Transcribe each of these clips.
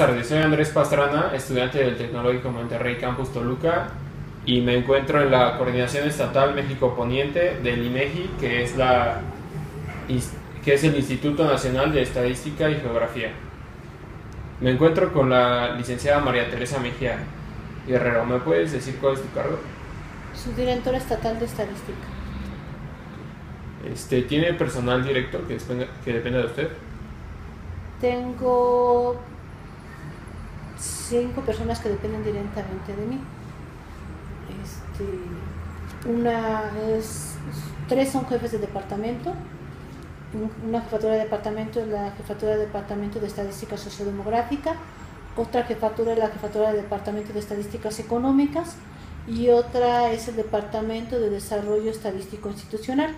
tardes, soy Andrés Pastrana, estudiante del Tecnológico Monterrey Campus Toluca y me encuentro en la Coordinación Estatal México Poniente del INEGI, que es el Instituto Nacional de Estadística y Geografía. Me encuentro con la licenciada María Teresa Mejía Guerrero. ¿Me puedes decir cuál es tu cargo? Subdirectora estatal de estadística. ¿Tiene personal directo que dependa de usted? Tengo 5 personas que dependen directamente de mí. Tres son jefes de departamento. Una jefatura de departamento es la jefatura de departamento de estadística sociodemográfica, otra jefatura es la jefatura de departamento de estadísticas económicas y otra es el departamento de desarrollo estadístico institucional.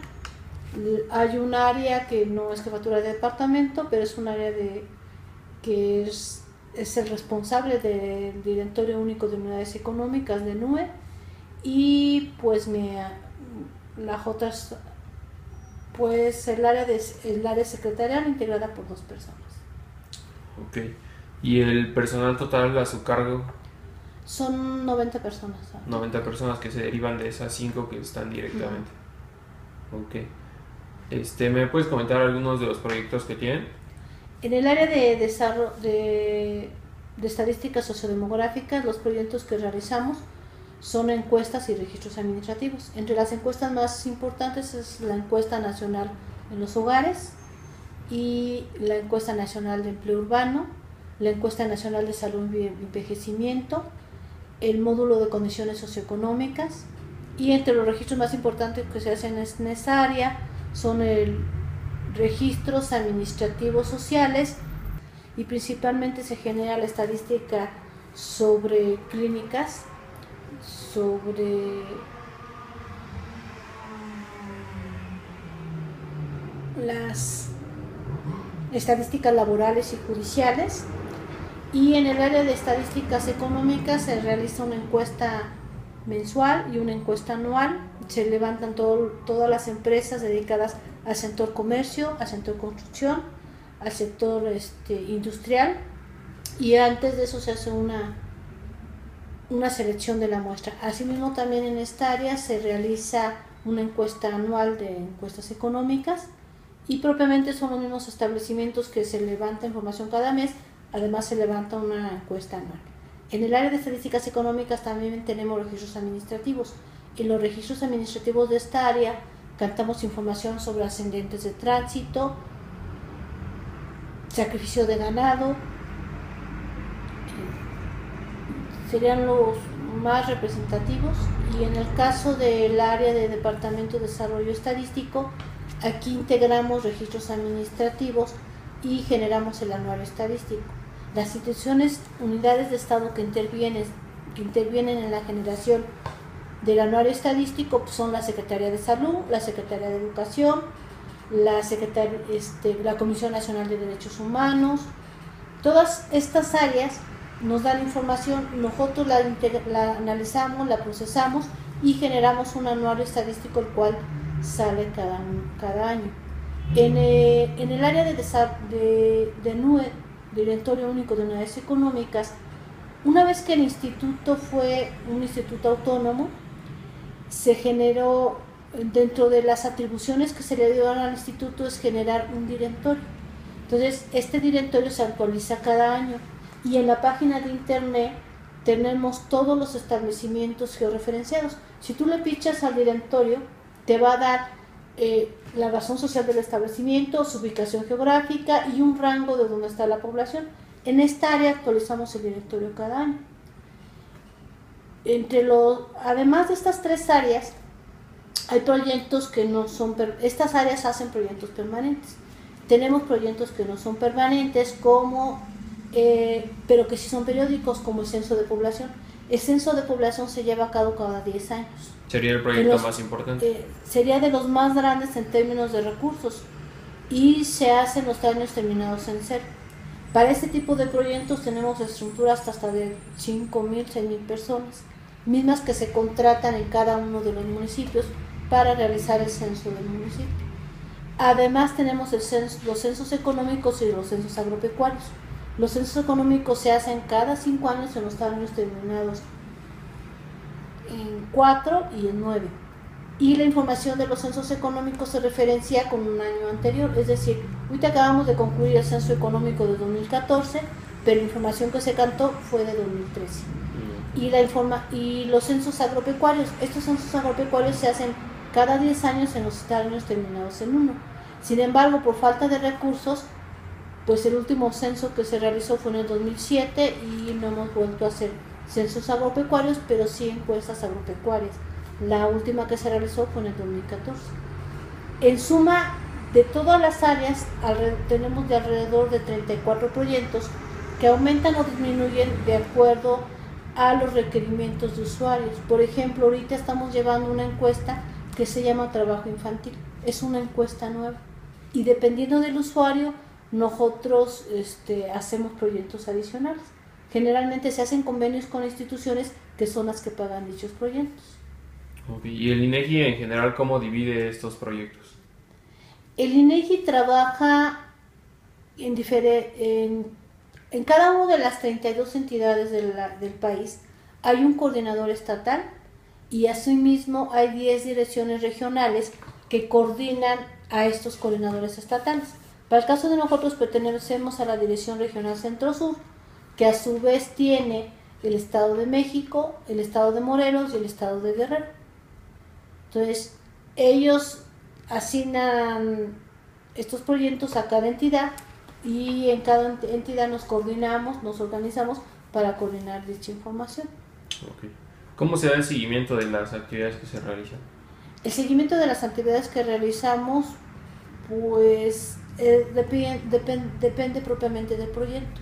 Hay un área que no es jefatura de departamento, pero es un área que es el responsable del Directorio Único de Unidades Económicas de NUE, y pues las otras, pues el área secretarial integrada por 2 personas. Ok. ¿Y el personal total a su cargo? Son 90 personas. 90 personas que se derivan de esas 5 que están directamente. Ok. ¿Me puedes comentar algunos de los proyectos que tienen? En el área de desarrollo de estadísticas sociodemográficas, los proyectos que realizamos son encuestas y registros administrativos. Entre las encuestas más importantes es la encuesta nacional en los hogares y la encuesta nacional de empleo urbano, la encuesta nacional de salud y envejecimiento, el módulo de condiciones socioeconómicas, y entre los registros más importantes que se hacen en esa área son registros administrativos sociales, y principalmente se genera la estadística sobre clínicas, sobre las estadísticas laborales y judiciales, y en el área de estadísticas económicas se realiza una encuesta mensual y una encuesta anual. Se levantan todas las empresas dedicadas al sector comercio, al sector construcción, al sector industrial, y antes de eso se hace una selección de la muestra. Asimismo, también en esta área se realiza una encuesta anual de encuestas económicas, y propiamente son los mismos establecimientos que se levanta información cada mes. Además se levanta una encuesta anual. En el área de estadísticas económicas también tenemos registros administrativos. En los registros administrativos de esta área captamos información sobre ascendentes de tránsito, sacrificio de ganado, serían los más representativos. Y en el caso del área de Departamento de Desarrollo Estadístico, aquí integramos registros administrativos y generamos el anuario estadístico. Las instituciones, unidades de Estado que intervienen en la generación del anuario estadístico pues son la Secretaría de Salud, la Secretaría de Educación, la Comisión Nacional de Derechos Humanos. Todas estas áreas nos dan información, nosotros la analizamos, la procesamos y generamos un anuario estadístico, el cual sale cada año. En el área de NUE, Directorio Único de Unidades Económicas, una vez que el instituto fue un instituto autónomo, se generó, dentro de las atribuciones que se le dieron al instituto, es generar un directorio. Entonces, este directorio se actualiza cada año, y en la página de internet tenemos todos los establecimientos georreferenciados. Si tú le pichas al directorio, te va a dar la razón social del establecimiento, su ubicación geográfica y un rango de donde está la población. En esta área actualizamos el directorio cada año. Además de estas 3 áreas, hay proyectos que no son, estas áreas hacen proyectos permanentes. Tenemos proyectos que no son permanentes, pero que sí son periódicos, como el censo de población. El censo de población se lleva a cabo cada 10 años. ¿Sería el proyecto más importante? Sería de los más grandes en términos de recursos, y se hace en los años terminados en 0. Para este tipo de proyectos tenemos estructuras hasta de 5.000, 6.000 personas, mismas que se contratan en cada uno de los municipios para realizar el censo del municipio. Además tenemos los censos económicos y los censos agropecuarios. Los censos económicos se hacen cada 5 años en los años terminados en 4 y en 9. Y la información de los censos económicos se referencia con un año anterior, es decir, ahorita acabamos de concluir el censo económico de 2014, pero la información que se cantó fue de 2013. Y los censos agropecuarios, estos censos agropecuarios se hacen cada 10 años en los años terminados en 1. Sin embargo, por falta de recursos, pues el último censo que se realizó fue en el 2007 y no hemos vuelto a hacer censos agropecuarios, pero sí encuestas agropecuarias. La última que se realizó fue en el 2014. En suma, de todas las áreas, tenemos de alrededor de 34 proyectos que aumentan o disminuyen de acuerdo a los requerimientos de usuarios. Por ejemplo, ahorita estamos llevando una encuesta que se llama Trabajo Infantil. Es una encuesta nueva y dependiendo del usuario, nosotros hacemos proyectos adicionales. Generalmente se hacen convenios con instituciones que son las que pagan dichos proyectos. Okay. ¿Y el INEGI en general cómo divide estos proyectos? El INEGI trabaja en cada una de las 32 entidades del país. Hay un coordinador estatal y asimismo hay 10 direcciones regionales que coordinan a estos coordinadores estatales. Para el caso de nosotros pertenecemos a la Dirección Regional Centro-Sur, que a su vez tiene el Estado de México, el Estado de Morelos y el Estado de Guerrero. Entonces, ellos asignan estos proyectos a cada entidad y en cada entidad nos coordinamos, nos organizamos para coordinar dicha información. Okay. ¿Cómo se da el seguimiento de las actividades que se realizan? El seguimiento de las actividades que realizamos, pues depende propiamente del proyecto.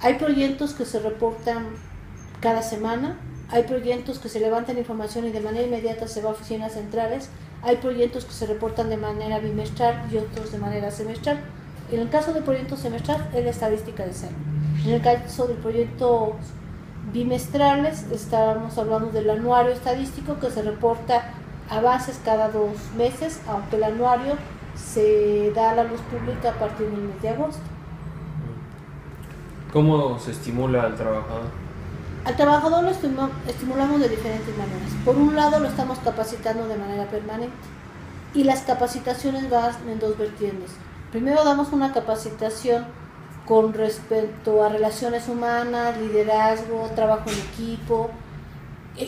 Hay proyectos que se reportan cada semana, hay proyectos que se levantan información y de manera inmediata se va a oficinas centrales, hay proyectos que se reportan de manera bimestral y otros de manera semestral. En el caso del proyecto semestral es la estadística de cero. En el caso del proyecto bimestrales estamos hablando del anuario estadístico que se reporta avances cada 2 meses, aunque el anuario se da a la luz pública a partir del mes de agosto. ¿Cómo se estimula al trabajador? Al trabajador lo estimulamos de diferentes maneras. Por un lado lo estamos capacitando de manera permanente y las capacitaciones van en 2 vertientes. Primero damos una capacitación con respecto a relaciones humanas, liderazgo, trabajo en equipo,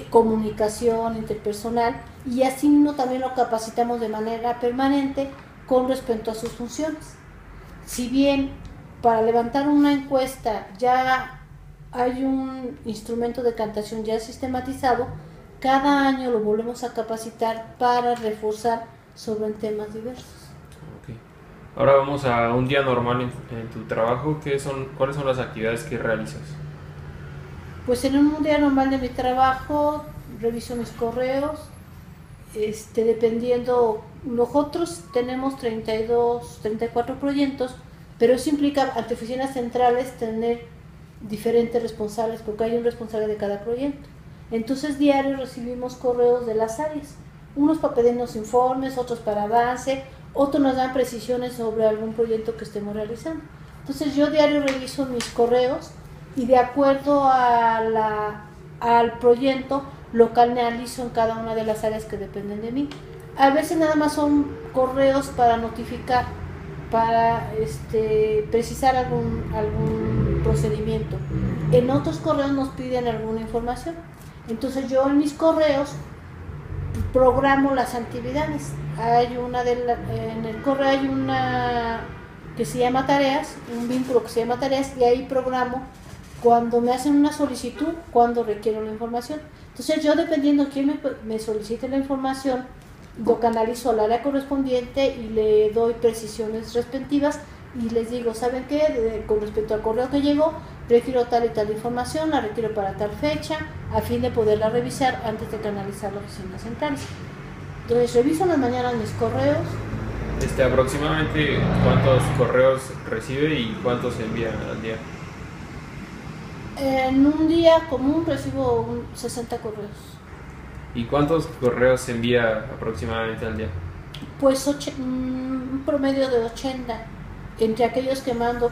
comunicación interpersonal y así mismo también lo capacitamos de manera permanente con respecto a sus funciones. Si bien para levantar una encuesta ya hay un instrumento de cantación ya sistematizado, cada año lo volvemos a capacitar para reforzar sobre temas diversos. Okay. Ahora vamos a un día normal en tu trabajo. ¿Cuáles son las actividades que realizas? Pues en un día normal de mi trabajo reviso mis correos, dependiendo, nosotros tenemos 34 proyectos, pero eso implica ante oficinas centrales tener diferentes responsables, porque hay un responsable de cada proyecto. Entonces diario recibimos correos de las áreas, unos para pedirnos informes, otros para avance, otros nos dan precisiones sobre algún proyecto que estemos realizando. Entonces yo diario reviso mis correos y de acuerdo al proyecto lo canalizo en cada una de las áreas que dependen de mí. A veces nada más son correos para notificar, para precisar algún procedimiento. En otros correos nos piden alguna información. Entonces yo en mis correos programo las actividades. En el correo hay una que se llama tareas, un vínculo que se llama tareas, y ahí programo cuando me hacen una solicitud, cuando requiero la información. Entonces yo, dependiendo quién me solicite la información, lo canalizo al área correspondiente y le doy precisiones respectivas y les digo, ¿saben qué? Con respecto al correo que llegó, requiero tal y tal información, la requiero para tal fecha, a fin de poderla revisar antes de canalizar la oficina central. Entonces reviso en las mañanas mis correos. Aproximadamente, ¿cuántos correos recibe y cuántos envía al día? En un día común recibo 60 correos. ¿Y cuántos correos se envía aproximadamente al día? Pues un promedio de 80, entre aquellos que mando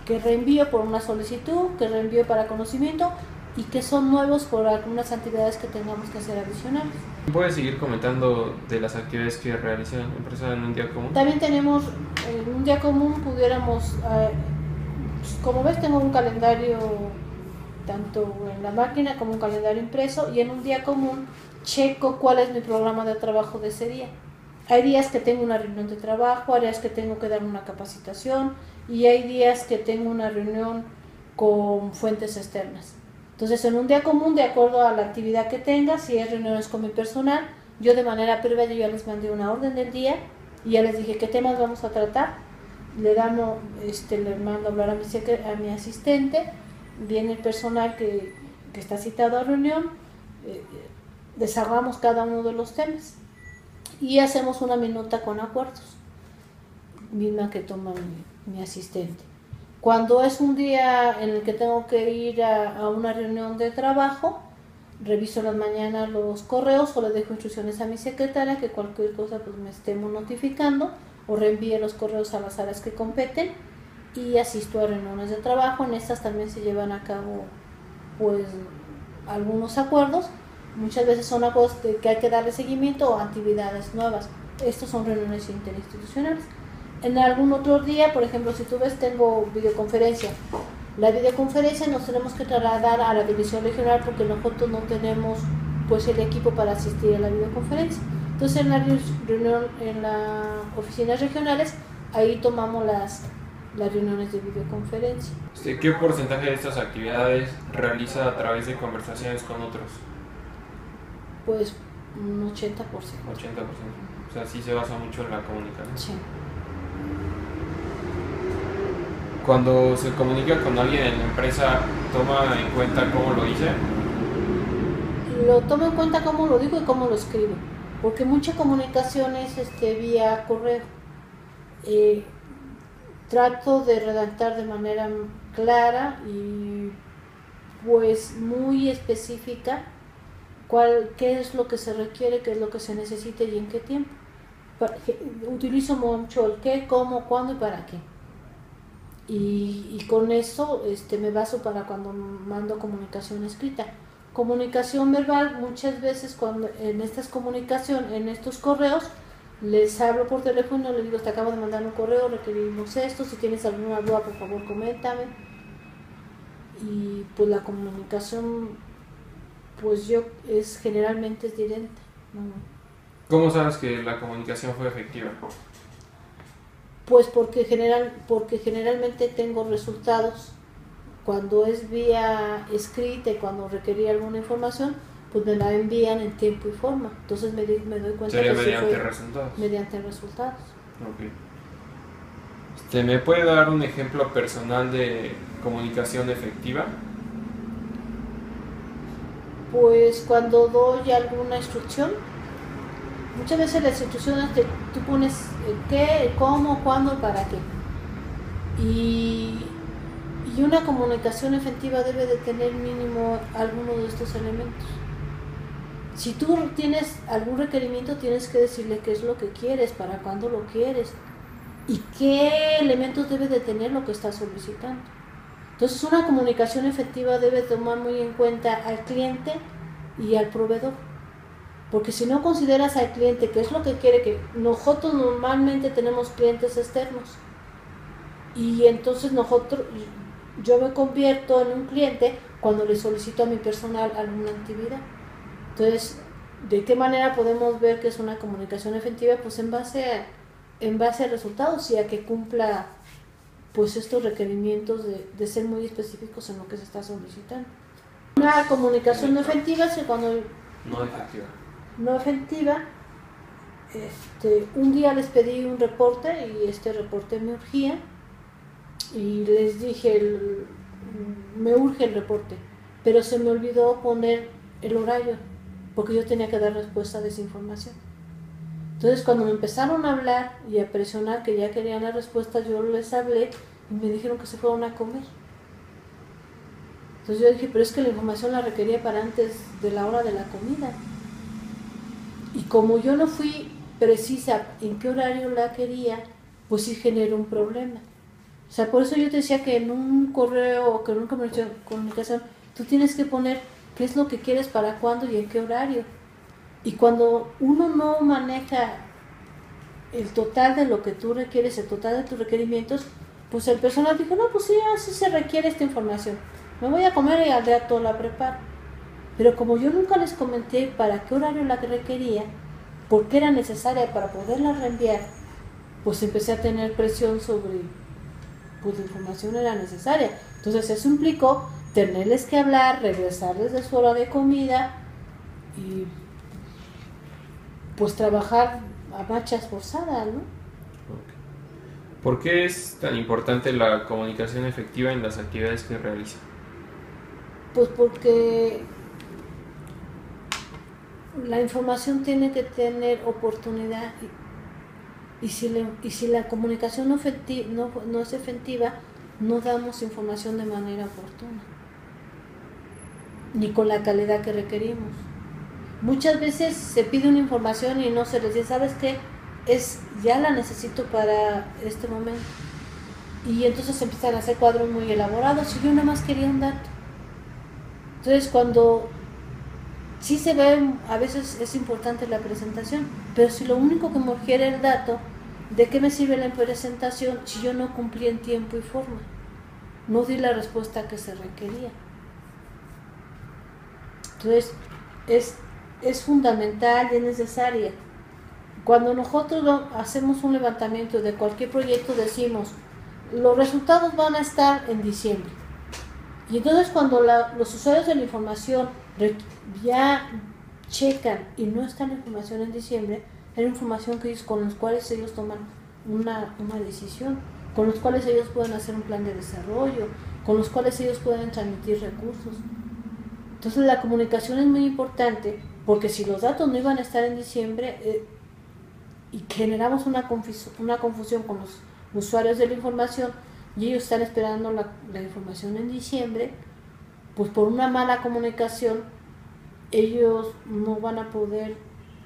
que reenvío por una solicitud, que reenvío para conocimiento y que son nuevos por algunas actividades que tengamos que hacer adicionales. ¿Puedes seguir comentando de las actividades que realiza la empresa en un día común? También tenemos en un día común, pudiéramos, como ves, tengo un calendario tanto en la máquina como un calendario impreso, y en un día común checo cuál es mi programa de trabajo de ese día. Hay días que tengo una reunión de trabajo, hay días que tengo que dar una capacitación y hay días que tengo una reunión con fuentes externas. Entonces, en un día común, de acuerdo a la actividad que tenga, si es reuniones con mi personal, yo de manera previa yo ya les mandé una orden del día y ya les dije qué temas vamos a tratar. Le mando a hablar a mi asistente, viene el personal que está citado a reunión, desahogamos cada uno de los temas y hacemos una minuta con acuerdos, misma que toma mi asistente. Cuando es un día en el que tengo que ir a una reunión de trabajo, reviso en las mañanas los correos o le dejo instrucciones a mi secretaria que cualquier cosa pues me estemos notificando o reenvíe los correos a las áreas que competen y asisto a reuniones de trabajo. En estas también se llevan a cabo pues algunos acuerdos. Muchas veces son acuerdos de que hay que darle seguimiento o actividades nuevas. Estos son reuniones interinstitucionales. En algún otro día, por ejemplo, si tú ves, tengo videoconferencia. La videoconferencia nos tenemos que trasladar a la división regional porque nosotros no tenemos pues el equipo para asistir a la videoconferencia. Entonces en la reunión, en las oficinas regionales, ahí tomamos las reuniones de videoconferencia. ¿Qué porcentaje de estas actividades realiza a través de conversaciones con otros? Pues un 80%. 80%. O sea, sí se basa mucho en la comunicación. Sí. Cuando se comunica con alguien en la empresa, ¿toma en cuenta cómo lo dice? Lo tomo en cuenta cómo lo digo y cómo lo escribo, porque mucha comunicación es vía correo. Trato de redactar de manera clara y pues muy específica qué es lo que se requiere, qué es lo que se necesita y en qué tiempo. Utilizo mucho el qué, cómo, cuándo y para qué. Y con eso me baso para cuando mando comunicación escrita. Comunicación verbal, muchas veces cuando en estas comunicaciones, en estos correos, les hablo por teléfono, les digo, te acabo de mandar un correo, requerimos esto, si tienes alguna duda por favor coméntame. Y pues la comunicación, pues generalmente es directa, ¿no? ¿Cómo sabes que la comunicación fue efectiva? Pues porque generalmente tengo resultados. Cuando es vía escrita y cuando requería alguna información, pues me la envían en tiempo y forma. Entonces me doy cuenta ¿Sería que mediante resultados? Mediante resultados. Ok. ¿Me puede dar un ejemplo personal de comunicación efectiva? Pues cuando doy alguna instrucción, muchas veces las instrucciones tú pones el qué, el cómo, cuándo y para qué. Y una comunicación efectiva debe de tener mínimo alguno de estos elementos. Si tú tienes algún requerimiento, tienes que decirle qué es lo que quieres, para cuándo lo quieres y qué elementos debe de tener lo que estás solicitando. Entonces una comunicación efectiva debe tomar muy en cuenta al cliente y al proveedor. Porque si no consideras al cliente qué es lo que quiere, que nosotros normalmente tenemos clientes externos y entonces yo me convierto en un cliente cuando le solicito a mi personal alguna actividad. Entonces, ¿de qué manera podemos ver que es una comunicación efectiva? Pues en base a resultados y a que cumpla pues estos requerimientos de ser muy específicos en lo que se está solicitando. Una comunicación no efectiva es cuando no efectiva. Un día les pedí un reporte y este reporte me urgía y les dije me urge el reporte, pero se me olvidó poner el horario porque yo tenía que dar respuesta a esa información. Entonces cuando me empezaron a hablar y a presionar que ya querían la respuesta, yo les hablé y me dijeron que se fueron a comer. Entonces yo dije, pero es que la información la requería para antes de la hora de la comida. Y como yo no fui precisa en qué horario la quería, pues sí generó un problema. O sea, por eso yo te decía que en un correo o que en una comunicación tú tienes que poner qué es lo que quieres, para cuándo y en qué horario. Y cuando uno no maneja el total de lo que tú requieres, el total de tus requerimientos, pues el personal dijo, no, pues sí, así se requiere esta información. Me voy a comer y al rato la preparo. Pero como yo nunca les comenté para qué horario la requería, por qué era necesaria para poderla reenviar, pues empecé a tener presión sobre, pues la información era necesaria. Entonces eso implicó tenerles que hablar, regresarles de su hora de comida y pues trabajar a marchas forzadas, ¿no? Ok. ¿Por qué es tan importante la comunicación efectiva en las actividades que realiza? Pues porque la información tiene que tener oportunidad y si la comunicación no es efectiva, no damos información de manera oportuna, ni con la calidad que requerimos. Muchas veces se pide una información y no se les dice, ¿sabes qué? Ya la necesito para este momento. Y entonces se empiezan a hacer cuadros muy elaborados y yo nada más quería un dato. Entonces cuando sí se ve, a veces es importante la presentación, pero si lo único que me urgiera el dato, ¿de qué me sirve la presentación si yo no cumplí en tiempo y forma? No di la respuesta que se requería. Entonces es fundamental y es necesaria. Cuando nosotros hacemos un levantamiento de cualquier proyecto, decimos, los resultados van a estar en diciembre. Y entonces cuando los usuarios de la información ya checan y no está la información en diciembre, es información con los cuales ellos toman una decisión, con los cuales ellos pueden hacer un plan de desarrollo, con los cuales ellos pueden transmitir recursos. Entonces la comunicación es muy importante, porque si los datos no iban a estar en diciembre y generamos una confusión con los usuarios de la información y ellos están esperando la información en diciembre, pues por una mala comunicación ellos no van a poder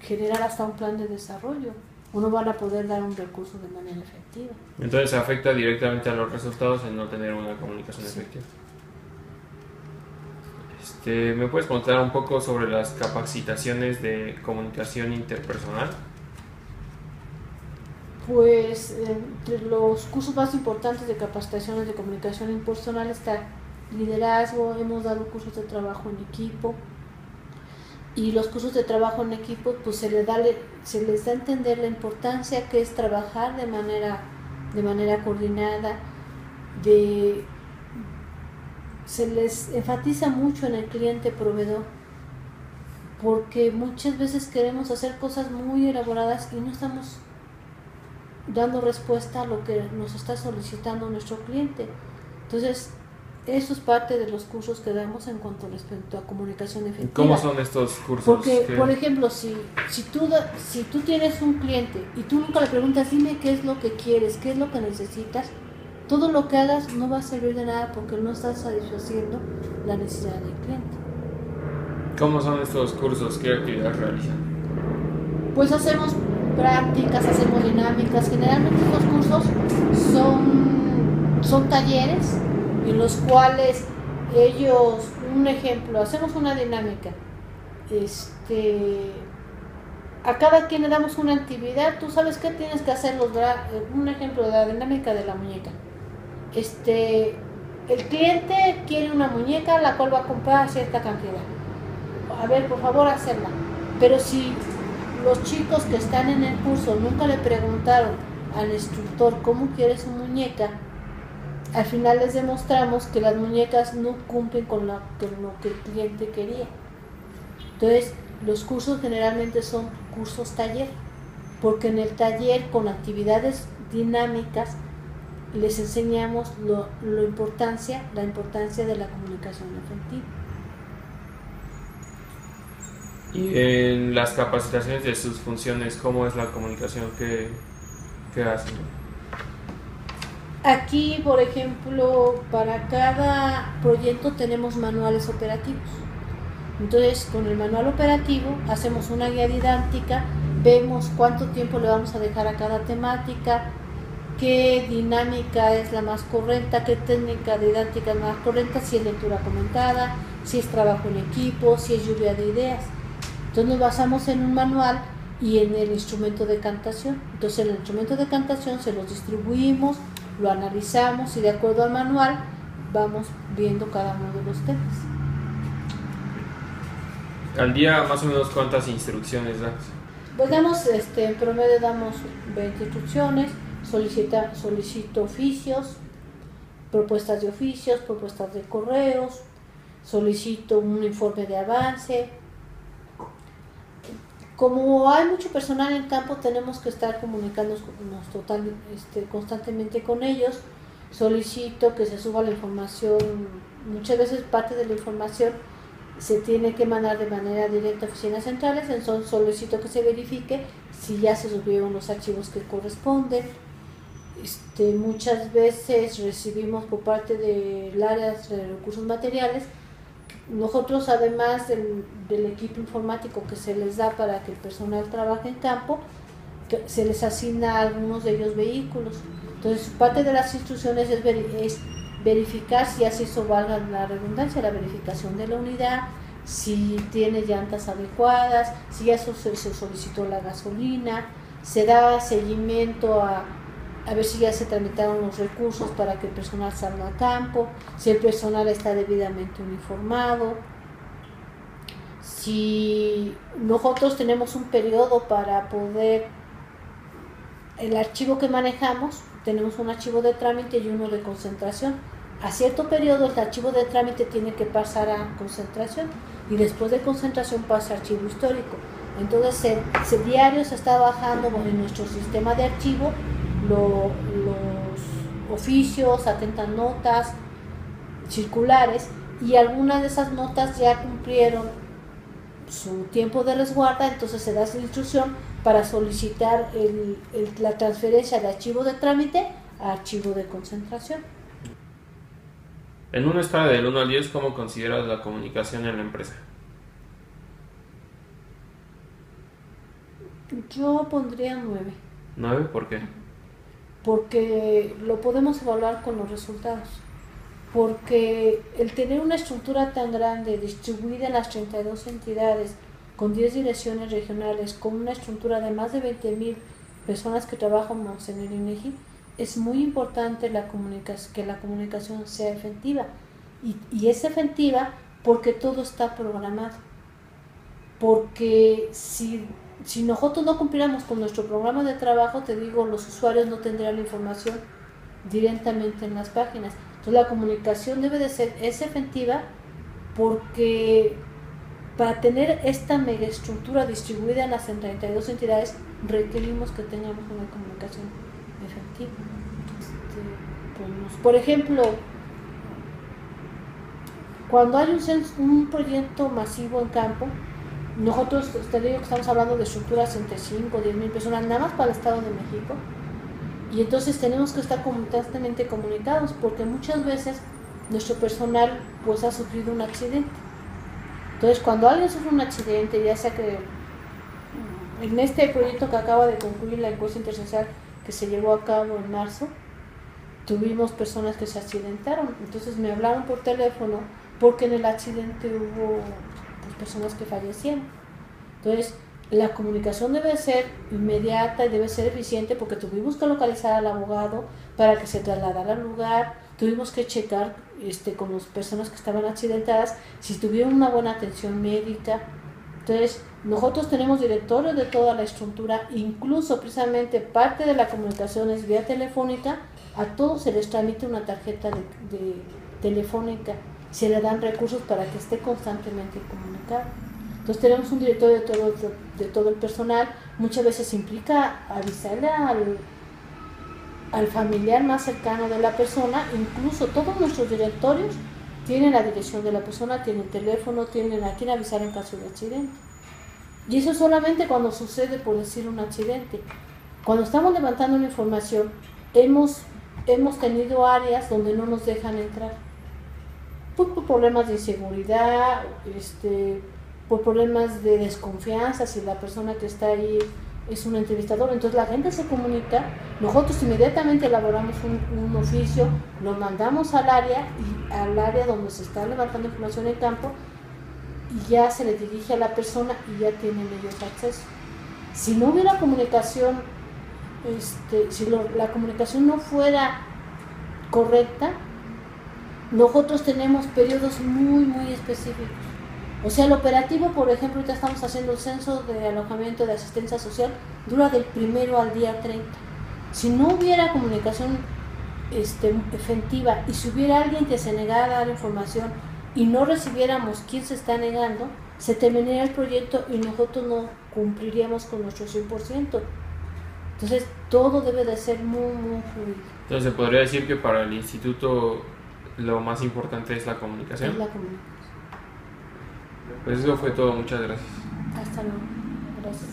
generar hasta un plan de desarrollo o no van a poder dar un recurso de manera efectiva. Entonces afecta directamente a los resultados el no tener una comunicación efectiva. ¿Me puedes contar un poco sobre las capacitaciones de comunicación interpersonal? Pues entre los cursos más importantes de capacitaciones de comunicación interpersonal está liderazgo, hemos dado cursos de trabajo en equipo, y los cursos de trabajo en equipo pues se les da a entender la importancia que es trabajar de manera coordinada, se les enfatiza mucho en el cliente proveedor, porque muchas veces queremos hacer cosas muy elaboradas y no estamos dando respuesta a lo que nos está solicitando nuestro cliente. Entonces, eso es parte de los cursos que damos en cuanto respecto a comunicación efectiva. ¿Cómo son estos cursos? Porque, por ejemplo, si tú tienes un cliente y tú nunca le preguntas, dime qué es lo que quieres, qué es lo que necesitas, todo lo que hagas no va a servir de nada porque no estás satisfaciendo la necesidad del cliente. ¿Cómo son estos cursos? ¿Qué actividades realizan? Pues hacemos prácticas, hacemos dinámicas. Generalmente estos cursos son talleres en los cuales ellos, un ejemplo, hacemos una dinámica. A cada quien le damos una actividad, tú sabes qué tienes que hacer, un ejemplo de la dinámica de la muñeca. El cliente quiere una muñeca la cual va a comprar a cierta cantidad. A ver, por favor, hacerla. Pero si los chicos que están en el curso nunca le preguntaron al instructor cómo quiere su muñeca, al final les demostramos que las muñecas no cumplen con lo que el cliente quería. Entonces, los cursos generalmente son cursos taller, porque en el taller con actividades dinámicas les enseñamos la importancia de la comunicación efectiva. Y en las capacitaciones de sus funciones, ¿cómo es la comunicación que hacen? Aquí, por ejemplo, para cada proyecto tenemos manuales operativos. Entonces, con el manual operativo hacemos una guía didáctica, vemos cuánto tiempo le vamos a dejar a cada temática, qué dinámica es la más correcta, qué técnica didáctica es más correcta, si es lectura comentada, si es trabajo en equipo, si es lluvia de ideas. Entonces nos basamos en un manual y en el instrumento de cantación. Entonces el instrumento de cantación se los distribuimos, lo analizamos y de acuerdo al manual vamos viendo cada uno de los temas. Al día más o menos ¿cuántas instrucciones das? Pues damos, en promedio damos 20 instrucciones, solicito oficios, propuestas de oficios, propuestas de correos, solicito un informe de avance. Como hay mucho personal en campo, tenemos que estar comunicándonos constantemente con ellos. Solicito que se suba la información, muchas veces parte de la información se tiene que mandar de manera directa a oficinas centrales, entonces solicito que se verifique si ya se subieron los archivos que corresponden. Muchas veces recibimos por parte del área de recursos materiales. Nosotros, además del equipo informático que se les da para que el personal trabaje en campo, se les asigna a algunos de ellos vehículos. Entonces, parte de las instrucciones es verificar si así eso valga la redundancia, la verificación de la unidad, si tiene llantas adecuadas, si ya se solicitó la gasolina, se da seguimiento a ver si ya se tramitaron los recursos para que el personal salga a campo, si el personal está debidamente uniformado, si nosotros tenemos un periodo para poder, el archivo que manejamos, tenemos un archivo de trámite y uno de concentración. A cierto periodo el archivo de trámite tiene que pasar a concentración y después de concentración pasa a archivo histórico. Entonces el diario se está bajando en nuestro sistema de archivo los oficios, atentas notas, circulares, y algunas de esas notas ya cumplieron su tiempo de resguarda, entonces se da esa instrucción para solicitar la transferencia de archivo de trámite a archivo de concentración. En una escala del 1 al 10, ¿cómo consideras la comunicación en la empresa? Yo pondría 9. ¿9? ¿Por qué? Porque lo podemos evaluar con los resultados. Porque el tener una estructura tan grande, distribuida en las 32 entidades, con 10 direcciones regionales, con una estructura de más de 20,000 personas que trabajamos en el INEGI, es muy importante que la comunicación sea efectiva. Y es efectiva porque todo está programado. Porque si nosotros no cumpliéramos con nuestro programa de trabajo, te digo, los usuarios no tendrían la información directamente en las páginas. Entonces la comunicación debe de ser efectiva porque para tener esta megaestructura distribuida en las 32 entidades requerimos que tengamos una comunicación efectiva. Por ejemplo, cuando hay un proyecto masivo en campo, nosotros te digo que estamos hablando de estructuras entre 5 o 10,000 personas, nada más para el Estado de México, y entonces tenemos que estar constantemente comunicados porque muchas veces nuestro personal pues ha sufrido un accidente. Entonces cuando alguien sufre un accidente, ya sea que en este proyecto que acaba de concluir la encuesta interseccional que se llevó a cabo en marzo, tuvimos personas que se accidentaron, entonces me hablaron por teléfono porque en el accidente hubo personas que fallecieron. Entonces la comunicación debe ser inmediata y debe ser eficiente porque tuvimos que localizar al abogado para que se trasladara al lugar, tuvimos que checar con las personas que estaban accidentadas si tuvieron una buena atención médica. Entonces nosotros tenemos directorios de toda la estructura, incluso precisamente parte de la comunicación es vía telefónica, a todos se les tramite una tarjeta de telefónica, se le dan recursos para que esté constantemente comunicado. Entonces tenemos un directorio de todo el personal, muchas veces implica avisarle al familiar más cercano de la persona, incluso todos nuestros directorios tienen la dirección de la persona, tienen teléfono, tienen a quién avisar en caso de accidente. Y eso solamente cuando sucede, por decir, un accidente. Cuando estamos levantando una información, hemos tenido áreas donde no nos dejan entrar. Por problemas de inseguridad, por problemas de desconfianza, si la persona que está ahí es un entrevistador, entonces la gente se comunica, nosotros inmediatamente elaboramos un oficio, lo mandamos al área donde se está levantando información en campo y ya se le dirige a la persona y ya tienen ellos acceso. Si no hubiera comunicación, la comunicación no fuera correcta, nosotros tenemos periodos muy específicos. O sea, el operativo, por ejemplo, ahorita estamos haciendo el censo de alojamiento de asistencia social, dura del 1 al día 30. Si no hubiera comunicación efectiva y si hubiera alguien que se negara a dar información y no recibiéramos quién se está negando, se terminaría el proyecto y nosotros no cumpliríamos con nuestro 100%. Entonces, todo debe de ser muy fluido. Entonces, se podría decir que para el instituto lo más importante es la comunicación. Es la comunicación. Pues eso fue todo, muchas gracias. Hasta luego. Gracias.